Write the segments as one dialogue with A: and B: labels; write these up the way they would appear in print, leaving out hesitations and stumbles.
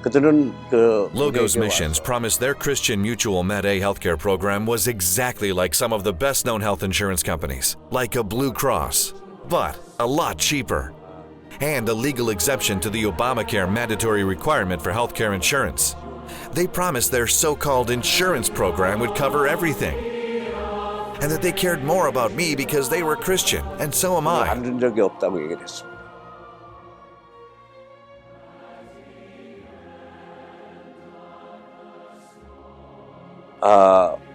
A: Logos Missions promised their Christian Mutual Med-A healthcare program was exactly like some of the best-known health insurance companies, like a Blue Cross, but a lot cheaper, and a legal exemption to the Obamacare mandatory requirement for healthcare insurance. They promised their so-called insurance program would cover everything, and that they cared more about me because they were Christian, and so am I.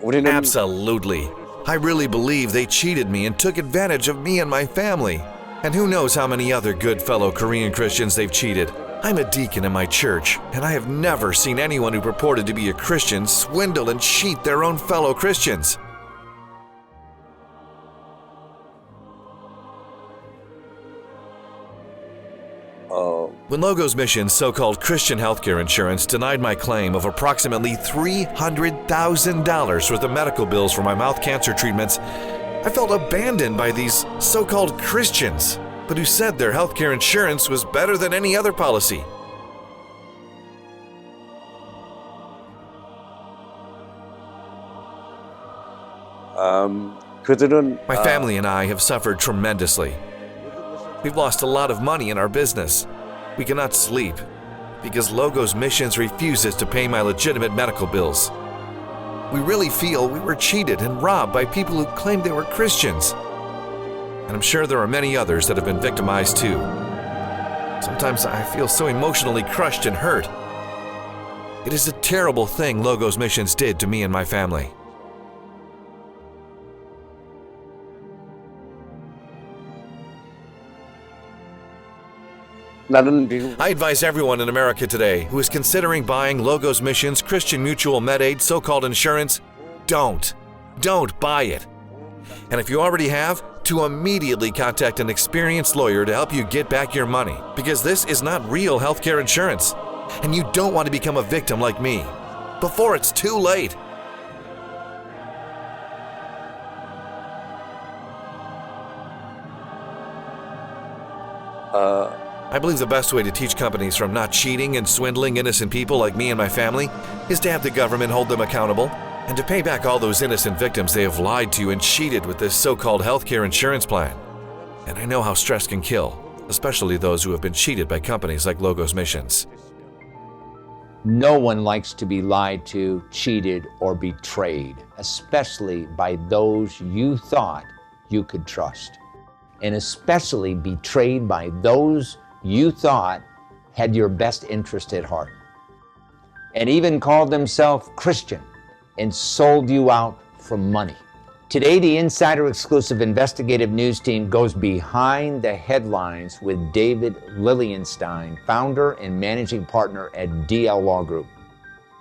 A: Absolutely. I really believe they cheated me and took advantage of me and my family. And who knows how many other good fellow Korean Christians they've cheated. I'm a deacon in my church, and I have never seen anyone who purported to be a Christian swindle and cheat their own fellow Christians. When Logos Mission's so-called Christian healthcare insurance denied my claim of approximately $300,000 worth of medical bills for my mouth cancer treatments, I felt abandoned by these so-called Christians, but who said their healthcare insurance was better than any other policy. My family and I have suffered tremendously. We've lost a lot of money in our business. We cannot sleep because Logos Missions refuses to pay my legitimate medical bills. We really feel we were cheated and robbed by people who claimed they were Christians. And I'm sure there are many others that have been victimized too. Sometimes I feel so emotionally crushed and hurt. It is a terrible thing Logos Missions did to me and my family. I advise everyone in America today who is considering buying Logos Missions Christian Mutual Med-Aid so-called insurance, don't buy it. And if you already have, to immediately contact an experienced lawyer to help you get back your money, because this is not real healthcare insurance, and you don't want to become a victim like me before it's too late. I believe the best way to teach companies from not cheating and swindling innocent people like me and my family is to have the government hold them accountable and to pay back all those innocent victims they have lied to and cheated with this so-called healthcare insurance plan. And I know how stress can kill, especially those who have been cheated by companies like Logos Missions.
B: No one likes to be lied to, cheated, or betrayed, especially by those you thought you could trust, and especially betrayed by those you thought had your best interest at heart, and even called themselves Christian and sold you out for money. Today, the Insider Exclusive Investigative News team goes behind the headlines with David Lilienstein, founder and managing partner at DL Law Group,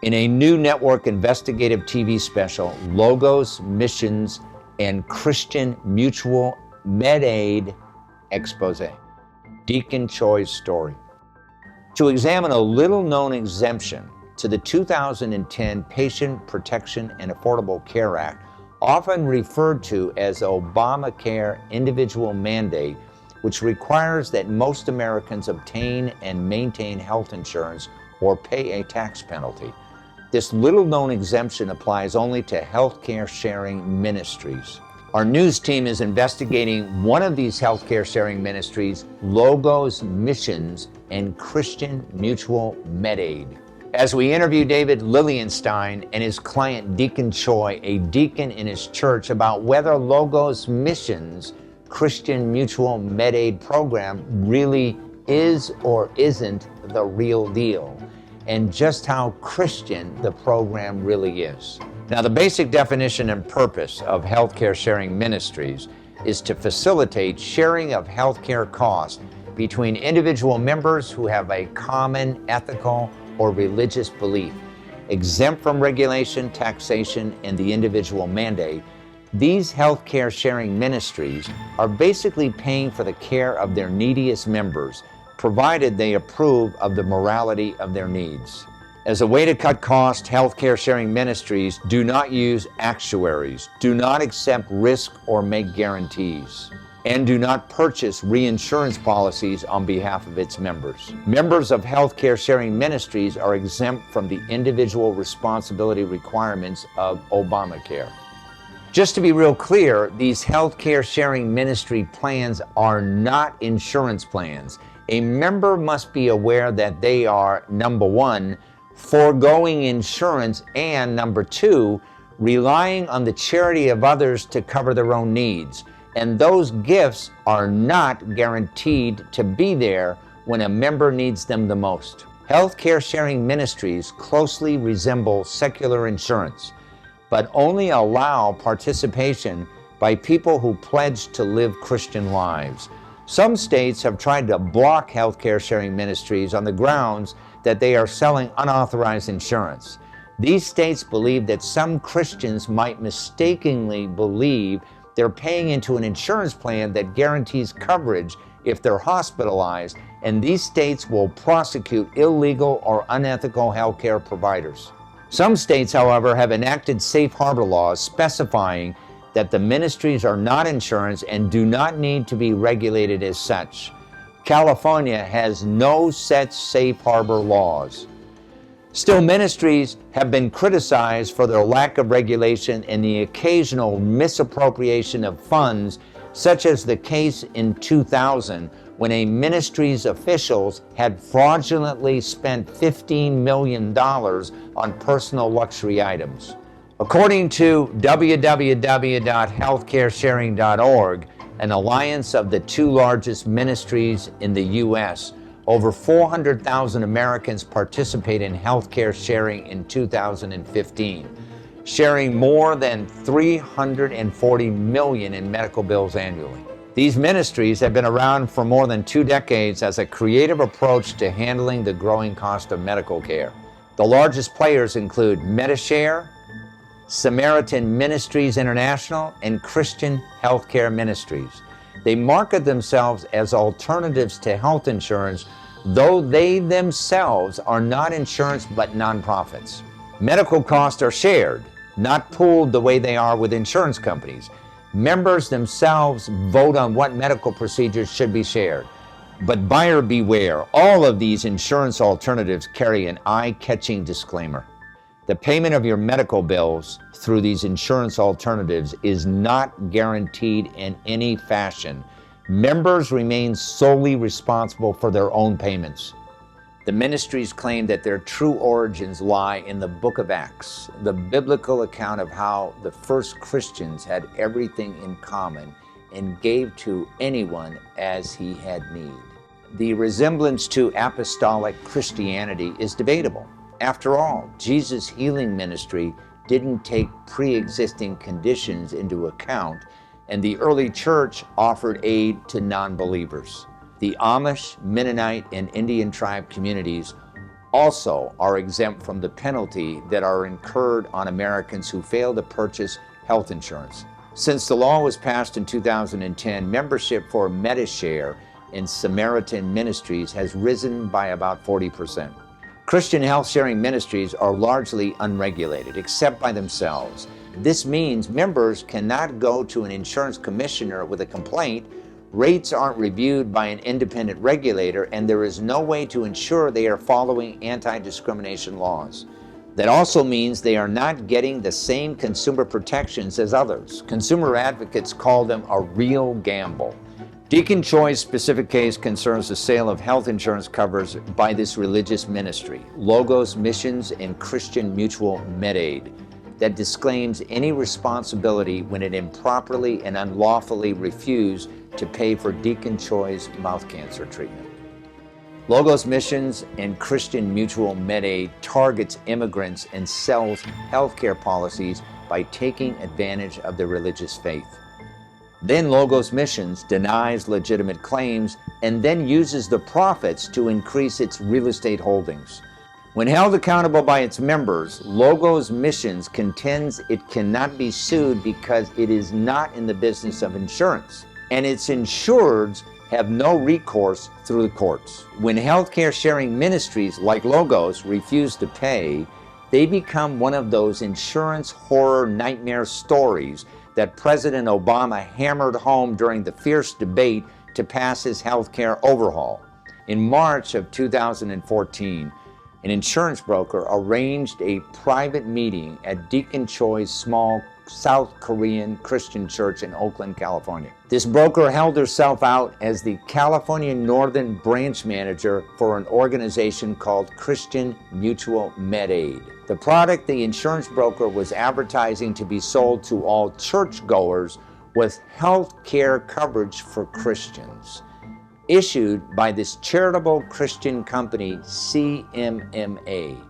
B: in a new Network Investigative TV Special, Logos Missions and Christian Mutual Med-Aid Expose. Deacon Choi's story. To examine a little-known exemption to the 2010 Patient Protection and Affordable Care Act, often referred to as Obamacare individual mandate, which requires that most Americans obtain and maintain health insurance or pay a tax penalty. This little-known exemption applies only to healthcare sharing ministries. Our news team is investigating one of these healthcare sharing ministries, Logos Missions and Christian Mutual Med-Aid. As we interview David Lilienstein and his client Deacon Choi, a deacon in his church, about whether Logos Missions Christian Mutual Med-Aid program really is or isn't the real deal, and just how Christian the program really is. Now, the basic definition and purpose of healthcare sharing ministries is to facilitate sharing of healthcare costs between individual members who have a common ethical or religious belief. Exempt from regulation, taxation, and the individual mandate, these healthcare sharing ministries are basically paying for the care of their neediest members, provided they approve of the morality of their needs. As a way to cut costs, healthcare sharing ministries do not use actuaries, do not accept risk or make guarantees, and do not purchase reinsurance policies on behalf of its members. Members of healthcare sharing ministries are exempt from the individual responsibility requirements of Obamacare. Just to be real clear, these healthcare sharing ministry plans are not insurance plans. A member must be aware that they are, number one, foregoing insurance, and number two, relying on the charity of others to cover their own needs. And those gifts are not guaranteed to be there when a member needs them the most. Healthcare sharing ministries closely resemble secular insurance, but only allow participation by people who pledge to live Christian lives. Some states have tried to block healthcare sharing ministries on the grounds that they are selling unauthorized insurance. These states believe that some Christians might mistakenly believe they're paying into an insurance plan that guarantees coverage if they're hospitalized, and these states will prosecute illegal or unethical healthcare providers. Some states, however, have enacted safe harbor laws specifying that the ministries are not insurance and do not need to be regulated as such. California has no such safe harbor laws. Still, ministries have been criticized for their lack of regulation and the occasional misappropriation of funds, such as the case in 2000 when a ministry's officials had fraudulently spent $15 million on personal luxury items. According to www.healthcaresharing.org, an alliance of the two largest ministries in the U.S., over 400,000 Americans participate in healthcare sharing in 2015, sharing more than $340 million in medical bills annually. These ministries have been around for more than 2 decades as a creative approach to handling the growing cost of medical care. The largest players include Medishare, Samaritan Ministries International, and Christian Healthcare Ministries. They market themselves as alternatives to health insurance, though they themselves are not insurance but nonprofits. Medical costs are shared, not pooled the way they are with insurance companies. Members themselves vote on what medical procedures should be shared. But buyer beware, all of these insurance alternatives carry an eye-catching disclaimer. The payment of your medical bills through these insurance alternatives is not guaranteed in any fashion. Members remain solely responsible for their own payments. The ministries claim that their true origins lie in the Book of Acts, the biblical account of how the first Christians had everything in common and gave to anyone as he had need. The resemblance to apostolic Christianity is debatable. After all, Jesus' healing ministry didn't take pre-existing conditions into account, and the early church offered aid to non-believers. The Amish, Mennonite, and Indian tribe communities also are exempt from the penalty that are incurred on Americans who fail to purchase health insurance. Since the law was passed in 2010, membership for Medishare and Samaritan Ministries has risen by about 40%. Christian health sharing ministries are largely unregulated, except by themselves. This means members cannot go to an insurance commissioner with a complaint, rates aren't reviewed by an independent regulator, and there is no way to ensure they are following anti-discrimination laws. That also means they are not getting the same consumer protections as others. Consumer advocates call them a real gamble. Deacon Choi's specific case concerns the sale of health insurance covers by this religious ministry, Logos Missions and Christian Mutual MedAid, that disclaims any responsibility when it improperly and unlawfully refused to pay for Deacon Choi's mouth cancer treatment. Logos Missions and Christian Mutual MedAid targets immigrants and sells healthcare policies by taking advantage of their religious faith. Then Logos Missions denies legitimate claims and then uses the profits to increase its real estate holdings. When held accountable by its members, Logos Missions contends it cannot be sued because it is not in the business of insurance, and its insureds have no recourse through the courts. When healthcare sharing ministries like Logos refuse to pay, they become one of those insurance horror nightmare stories that President Obama hammered home during the fierce debate to pass his health care overhaul. In March of 2014, an insurance broker arranged a private meeting at Deacon Choi's small South Korean Christian church in Oakland, California. This broker held herself out as the California Northern branch manager for an organization called Christian Mutual Med-Aid. The product the insurance broker was advertising to be sold to all churchgoers was health care coverage for Christians, issued by this charitable Christian company, CMMA.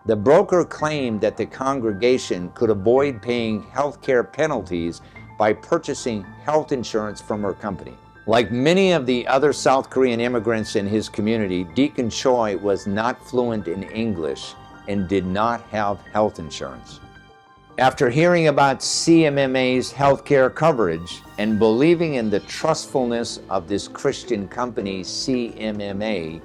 B: The broker claimed that the congregation could avoid paying health care penalties by purchasing health insurance from her company. Like many of the other South Korean immigrants in his community, Deacon Choi was not fluent in English and did not have health insurance. After hearing about CMMA's health care coverage and believing in the trustfulness of this Christian company, CMMA,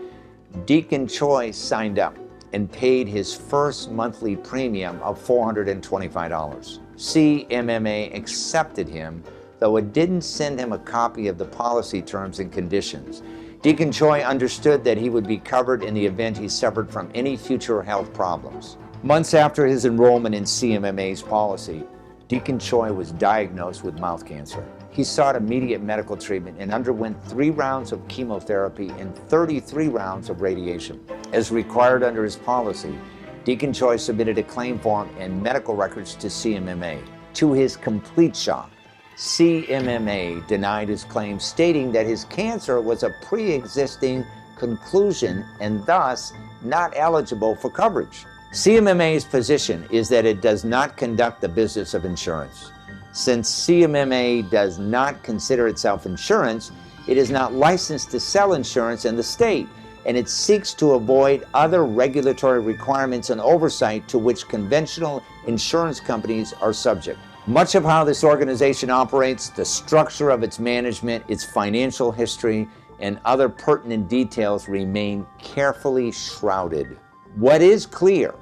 B: Deacon Choi signed up and paid his first monthly premium of $425. CMMA accepted him, though it didn't send him a copy of the policy terms and conditions. Deacon Choi understood that he would be covered in the event he suffered from any future health problems. Months after his enrollment in CMMA's policy, Deacon Choi was diagnosed with mouth cancer. He sought immediate medical treatment and underwent 3 rounds of chemotherapy and 33 rounds of radiation. As required under his policy, Deacon Choi submitted a claim form and medical records to CMMA. To his complete shock, CMMA denied his claim, stating that his cancer was a pre-existing conclusion and thus not eligible for coverage. CMMA's position is that it does not conduct the business of insurance. Since CMMA does not consider itself insurance, it is not licensed to sell insurance in the state, and it seeks to avoid other regulatory requirements and oversight to which conventional insurance companies are subject. Much of how this organization operates, the structure of its management, its financial history, and other pertinent details remain carefully shrouded. What is clear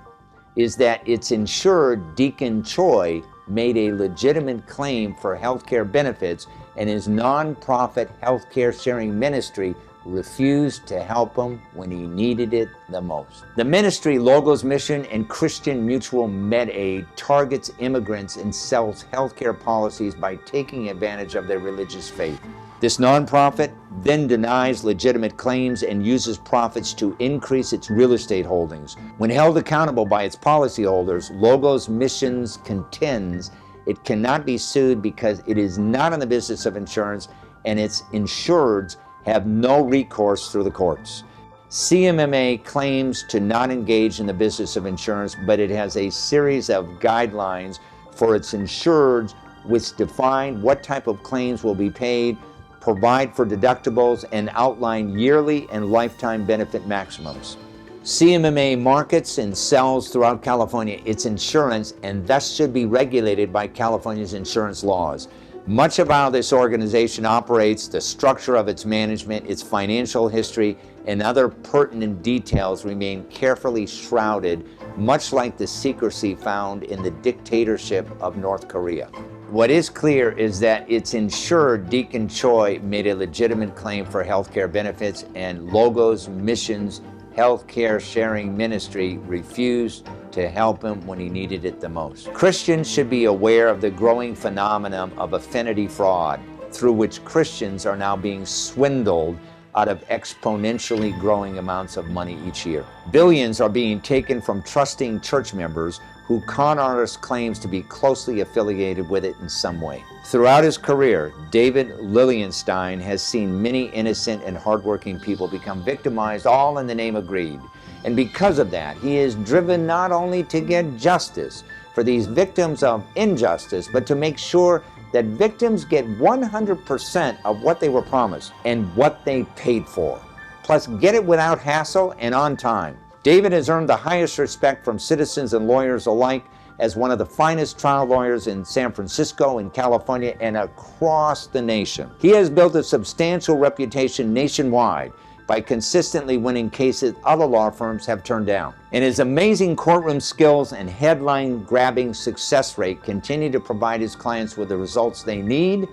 B: is that its insured, Deacon Choi, made a legitimate claim for healthcare benefits, and his nonprofit healthcare sharing ministry refused to help him when he needed it the most. The ministry, Logos Mission and Christian Mutual Med-Aid, targets immigrants and sells healthcare policies by taking advantage of their religious faith. This nonprofit then denies legitimate claims and uses profits to increase its real estate holdings. When held accountable by its policyholders, Logos Missions contends it cannot be sued because it is not in the business of insurance and its insureds have no recourse through the courts. CMMA claims to not engage in the business of insurance, but it has a series of guidelines for its insureds which define what type of claims will be paid, provide for deductibles, and outline yearly and lifetime benefit maximums. CMMA markets and sells throughout California its insurance and thus should be regulated by California's insurance laws. Much of how this organization operates, the structure of its management, its financial history, and other pertinent details remain carefully shrouded, much like the secrecy found in the dictatorship of North Korea. What is clear is that its insured, Deacon Choi, made a legitimate claim for healthcare benefits, and Logos Missions Healthcare Sharing Ministry refused to help him when he needed it the most. Christians should be aware of the growing phenomenon of affinity fraud, through which Christians are now being swindled out of exponentially growing amounts of money each year. Billions are being taken from trusting church members who con artist claims to be closely affiliated with it in some way. Throughout his career, David Lilienstein has seen many innocent and hardworking people become victimized, all in the name of greed. And because of that, he is driven not only to get justice for these victims of injustice, but to make sure that victims get 100% of what they were promised and what they paid for, plus get it without hassle and on time. David has earned the highest respect from citizens and lawyers alike as one of the finest trial lawyers in San Francisco, in California, and across the nation. He has built a substantial reputation nationwide, by consistently winning cases other law firms have turned down. And his amazing courtroom skills and headline-grabbing success rate continue to provide his clients with the results they need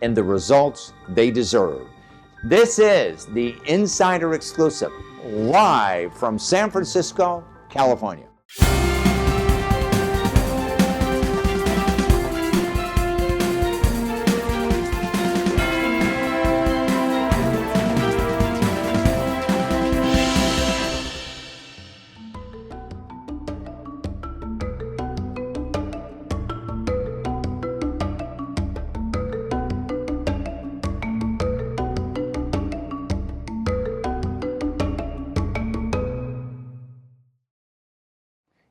B: and the results they deserve. This is the Insider Exclusive, live from San Francisco, California.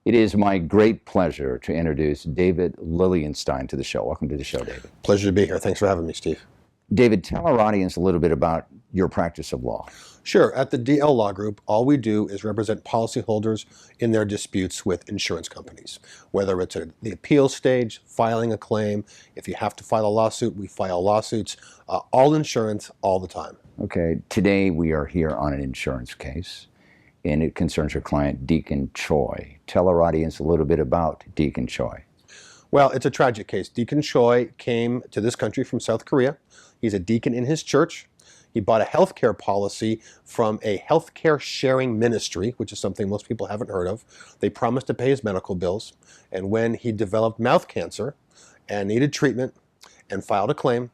B: It is my great pleasure to introduce David Lilienstein to the show. Welcome to the show, David.
C: Pleasure to be here. Thanks for having me, Steve.
B: David, tell our audience a little bit about your practice of law.
C: Sure. At the DL Law Group, all we do is represent policyholders in their disputes with insurance companies, whether it's at the appeal stage, filing a claim. If you have to file a lawsuit, we file lawsuits. All insurance, all the time.
B: Okay. Today we are here on an insurance case, and it concerns your client, Deacon Choi. Tell our audience a little bit about Deacon Choi.
C: Well, it's a tragic case. Deacon Choi came to this country from South Korea. He's a deacon in his church. He bought a healthcare policy from a healthcare sharing ministry, which is something most people haven't heard of. They promised to pay his medical bills. And when he developed mouth cancer and needed treatment and filed a claim,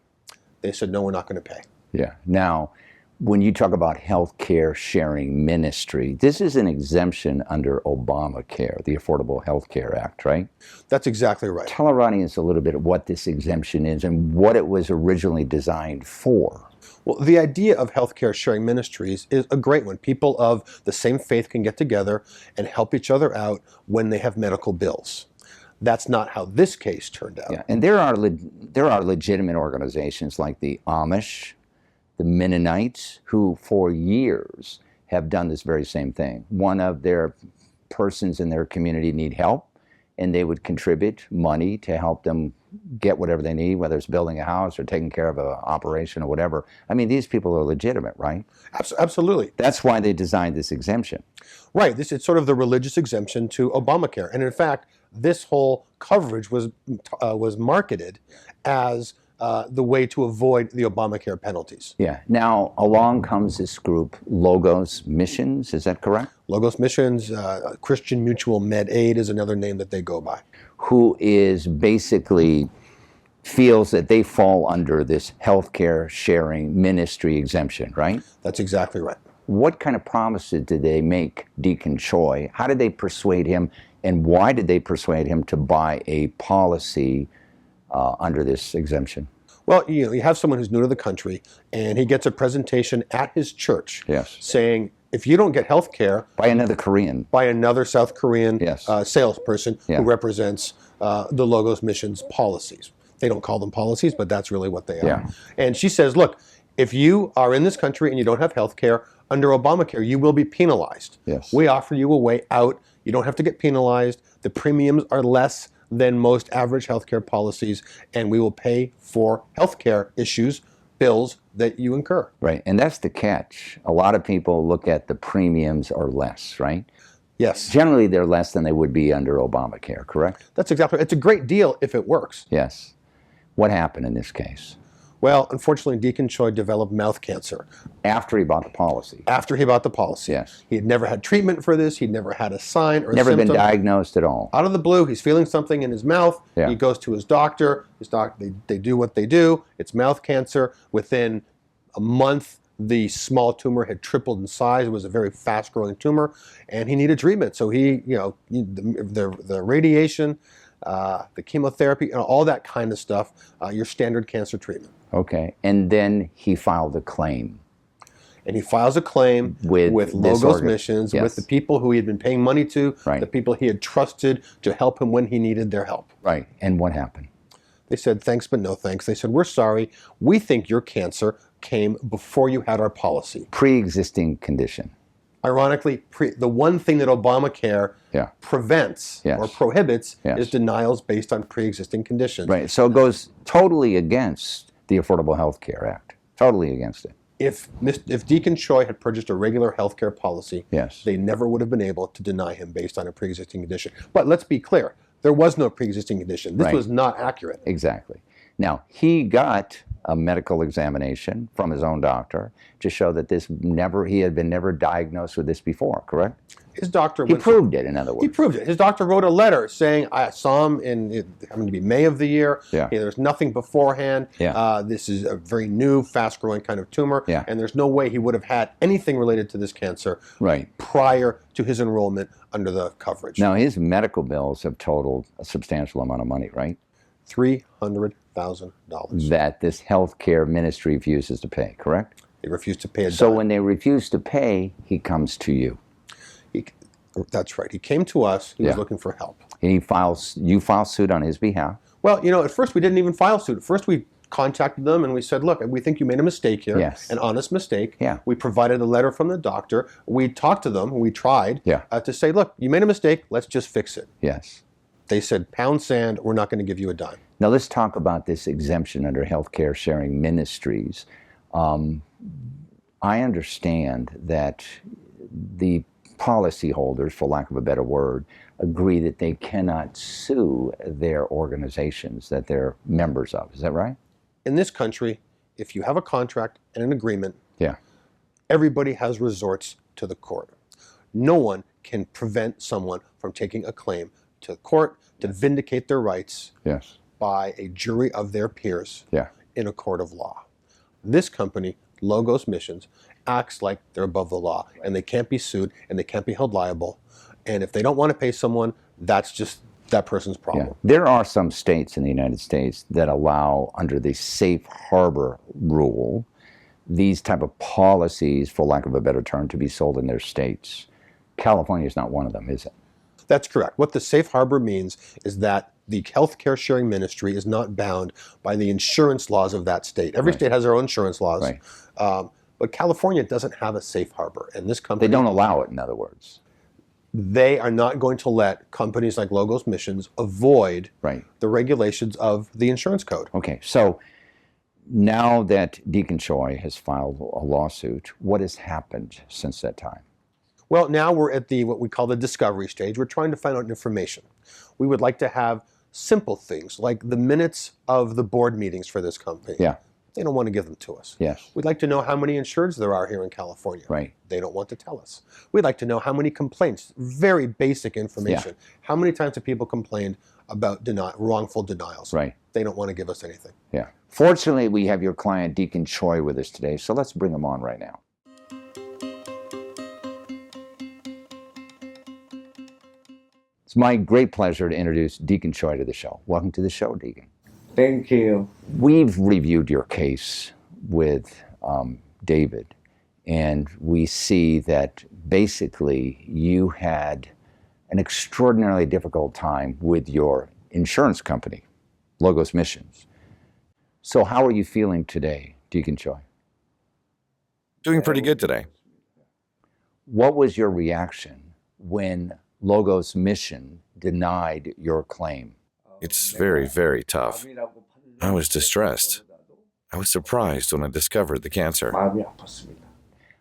C: they said, no, we're not going to pay.
B: Yeah. Now, when you talk about healthcare sharing ministry, this is an exemption under Obamacare, the Affordable Health Care Act, right?
C: That's exactly right.
B: Tell our audience a little bit of what this exemption is and what it was originally designed for.
C: Well, the idea of healthcare sharing ministries is a great one. People of the same faith can get together and help each other out when they have medical bills. That's not how this case turned out.
B: Yeah, and there are legitimate organizations like the Amish, the Mennonites, who for years have done this very same thing. One of their persons in their community need help, and they would contribute money to help them get whatever they need, whether it's building a house or taking care of an operation or whatever. I mean, these people are legitimate, right?
C: Absolutely.
B: That's why they designed this exemption.
C: Right. This is sort of the religious exemption to Obamacare. And in fact, this whole coverage was marketed as the way to avoid the Obamacare penalties.
B: Yeah. Now, along comes this group, Logos Missions. Is that correct?
C: Logos Missions, Christian Mutual Med Aid is another name that they go by.
B: Who is basically feels that they fall under this healthcare sharing ministry exemption, right?
C: That's exactly right.
B: What kind of promises did they make Deacon Choi? How did they persuade him, and why did they persuade him to buy a policy under this exemption?
C: Well, you have someone who's new to the country, and he gets a presentation at his church saying, if you don't get health care...
B: By another Korean.
C: By another South Korean salesperson who represents the Logos Missions policies. They don't call them policies, but that's really what they are.
B: Yeah.
C: And she says, look, if you are in this country and you don't have health care, under Obamacare, you will be penalized.
B: Yes.
C: We offer you a way out. You don't have to get penalized. The premiums are less than most average healthcare policies, and we will pay for healthcare issues, bills that you incur.
B: Right, and that's the catch. A lot of people look at the premiums are less, right?
C: Yes.
B: Generally, they're less than they would be under Obamacare, correct?
C: That's exactly right. It's a great deal if it works.
B: Yes. What happened in this case?
C: Well, unfortunately, Deacon Choi developed mouth cancer.
B: After he bought the policy?
C: After he bought the policy.
B: Yes.
C: He had never had treatment for this. He'd never had a sign or a
B: symptom. Never been diagnosed at all.
C: Out of the blue, he's feeling something in his mouth.
B: Yeah.
C: He goes to his doctor. They do what they do. It's mouth cancer. Within a month, the small tumor had tripled in size. It was a very fast-growing tumor, and he needed treatment. So the radiation, the chemotherapy, all that kind of stuff, your standard cancer treatment.
B: Okay, and then he filed a claim.
C: And he files a claim with Logos Missions, with the people who he had been paying money to, the people he had trusted to help him when he needed their help.
B: Right, and what happened?
C: They said, thanks but no thanks. They said, we're sorry. We think your cancer came before you had our policy.
B: Pre-existing condition.
C: Ironically, the one thing that Obamacare prevents or prohibits is denials based on pre-existing conditions.
B: Right, so it goes totally against the Affordable Health Care Act. Totally against it.
C: If Deacon Choi had purchased a regular healthcare policy,
B: Yes.
C: they never would have been able to deny him based on a pre-existing condition. But let's be clear, there was no pre-existing condition. This
B: Right.
C: was not accurate.
B: Exactly. Now, he got a medical examination from his own doctor to show that he had been never diagnosed with this before, correct?
C: His doctor
B: He proved it, in other words.
C: He proved it. His doctor wrote a letter saying, I saw him it happened to be May of the year.
B: Yeah.
C: There's nothing beforehand.
B: Yeah.
C: This is a very new, fast-growing kind of tumor.
B: Yeah.
C: And there's no way he would have had anything related to this cancer
B: Right.
C: prior to his enrollment under the coverage.
B: Now, his medical bills have totaled a substantial amount of money, right?
C: $300,000.
B: That this healthcare ministry refuses to pay, correct?
C: They refused to pay a
B: So
C: dime.
B: when they refuse to pay, he comes to you.
C: That's right. He came to us. He was
B: Yeah.
C: looking for help.
B: And you file suit on his behalf.
C: Well, at first we didn't even file suit. At first we contacted them and we said, look, we think you made a mistake here,
B: Yes.
C: an honest mistake.
B: Yeah.
C: We provided a letter from the doctor. We talked to them. We tried
B: Yeah.
C: to say, look, you made a mistake. Let's just fix it.
B: Yes.
C: They said, pound sand. We're not going to give you a dime.
B: Now let's talk about this exemption under Healthcare Sharing Ministries. I understand that the policyholders, for lack of a better word, agree that they cannot sue their organizations that they're members of. Is that right?
C: In this country, if you have a contract and an agreement,
B: Yeah.
C: everybody has resorts to the court. No one can prevent someone from taking a claim to the court to vindicate their rights
B: Yes.
C: by a jury of their peers
B: Yeah.
C: in a court of law. This company, Logos Missions, acts like they're above the law, and they can't be sued and they can't be held liable. And if they don't want to pay someone, that's just that person's problem.
B: Yeah. There are some states in the United States that allow, under the safe harbor rule, these type of policies, for lack of a better term, to be sold in their states. California is not one of them, is it?
C: That's correct. What the safe harbor means is that the healthcare sharing ministry is not bound by the insurance laws of that state. Every
B: Right.
C: state has their own insurance laws.
B: Right.
C: But California doesn't have a safe harbor. And this company,
B: They don't allow it, in other words.
C: they are not going to let companies like Logos Missions avoid
B: Right.
C: the regulations of the insurance code.
B: Okay, so now that Deacon Choi has filed a lawsuit, what has happened since that time?
C: Well, now we're at what we call the discovery stage. We're trying to find out information. We would like to have simple things like the minutes of the board meetings for this company.
B: Yeah.
C: They don't want to give them to us.
B: Yes.
C: We'd like to know how many insureds there are here in California.
B: Right.
C: They don't want to tell us. We'd like to know how many complaints, very basic information. How many times have people complained about wrongful denials?
B: Right.
C: They don't want to give us anything.
B: Yeah. Fortunately, we have your client, Deacon Choi, with us today, so let's bring him on right now. It's my great pleasure to introduce Deacon Choi to the show. Welcome to the show, Deacon.
D: Thank you.
B: We've reviewed your case with David, and we see that basically you had an extraordinarily difficult time with your insurance company, Logos Missions. So how are you feeling today, Deacon Choi?
A: Doing pretty good today.
B: What was your reaction when Logos Mission denied your claim?
A: It's very, very tough. I was distressed. I was surprised when I discovered the cancer.
D: 마음이 아팠습니다.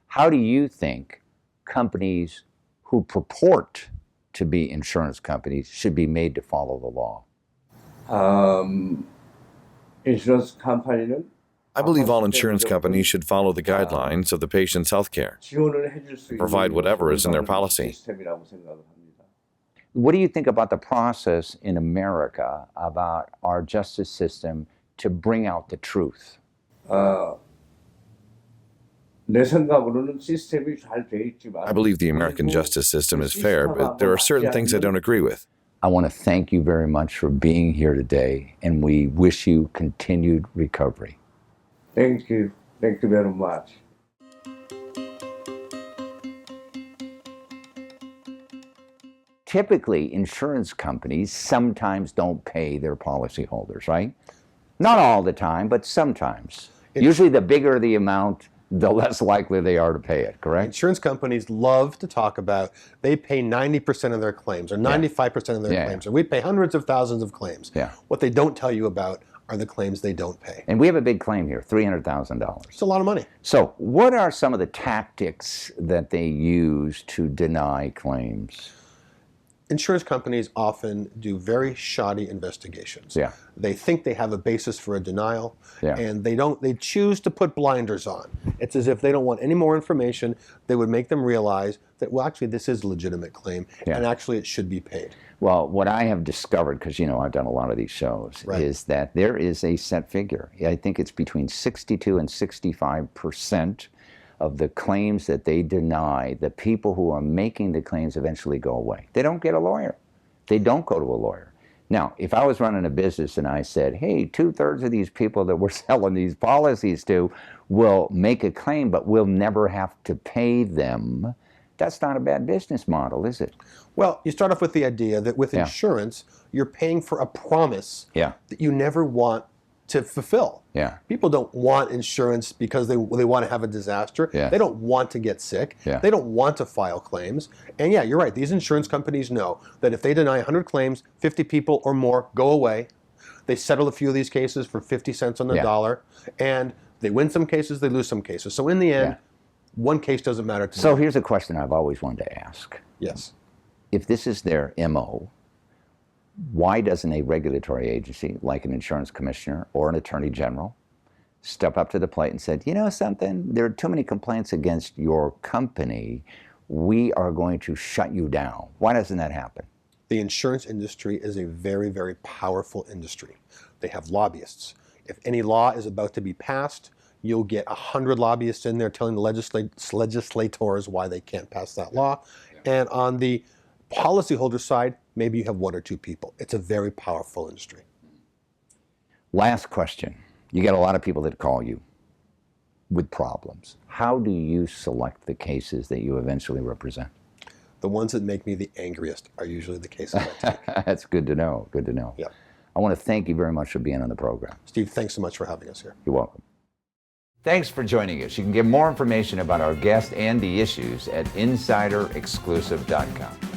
B: How do you think companies who purport to be insurance companies should be made to follow the law?
D: 인슈런스 컴퍼니는
A: I believe all insurance companies should follow the guidelines of the patient's health care.
D: 지원을 해줄 수 있는
A: Provide whatever is in their policy.
D: 시스템이라고 생각을 합니다.
B: What do you think about the process in America about our justice system to bring out the truth?
D: 내 생각으로는 시스템이 잘 돼 있지만
A: I believe the American justice system is fair, but there are certain things I don't agree with.
B: I want to thank you very much for being here today, and we wish you continued recovery.
D: Thank you. Thank you very much.
B: Typically, insurance companies sometimes don't pay their policyholders, right? Not all the time, but sometimes. Usually the bigger the amount, the less likely they are to pay it, correct?
C: Insurance companies love to talk about they pay 90% of their claims or 95% of their
B: Yeah.
C: claims, and we pay hundreds of thousands of claims.
B: Yeah.
C: What they don't tell you about are the claims they don't pay.
B: And we have a big claim here, $300,000.
C: It's a lot of money.
B: So what are some of the tactics that they use to deny claims?
C: Insurance companies often do very shoddy investigations.
B: Yeah.
C: They think they have a basis for a denial,
B: Yeah.
C: and they choose to put blinders on. It's as if they don't want any more information. They would make them realize that, well, actually, this is a legitimate claim,
B: Yeah.
C: and actually it should be paid.
B: Well, what I have discovered, because I've done a lot of these shows,
C: Right.
B: is that there is a set figure. I think it's between 62 and 65% of the claims that they deny, the people who are making the claims eventually go away. They don't get a lawyer. They don't go to a lawyer. Now, if I was running a business and I said, hey, 2/3 of these people that we're selling these policies to will make a claim, but we'll never have to pay them, that's not a bad business model, is it?
C: Well, you start off with the idea that with
B: Yeah.
C: insurance, you're paying for a promise
B: Yeah.
C: that you never want to fulfill.
B: Yeah.
C: People don't want insurance because they want to have a disaster.
B: Yeah.
C: They don't want to get sick.
B: Yeah.
C: They don't want to file claims. And yeah, you're right. These insurance companies know that if they deny 100 claims, 50 people or more go away. They settle a few of these cases for 50 cents on the
B: Yeah.
C: dollar. And they win some cases, they lose some cases. So in the end,
B: Yeah.
C: one case doesn't matter to
B: So
C: me.
B: here's a question I've always wanted to ask.
C: Yes.
B: If this is their MO, why doesn't a regulatory agency like an insurance commissioner or an attorney general step up to the plate and said, you know something, there are too many complaints against your company. We are going to shut you down. Why doesn't that happen?
C: The insurance industry is a very, very powerful industry. They have lobbyists. If any law is about to be passed, you'll get 100 lobbyists in there telling the legislators why they can't pass that law. And on the policyholder side, maybe you have one or two people. It's a very powerful industry.
B: Last question. You get a lot of people that call you with problems. How do you select the cases that you eventually represent?
C: The ones that make me the angriest are usually the cases I take.
B: That's good to know. Good to know.
C: Yeah.
B: I want to thank you very much for being on the program.
C: Steve, thanks so much for having us here.
B: You're welcome. Thanks for joining us. You can get more information about our guest and the issues at insiderexclusive.com.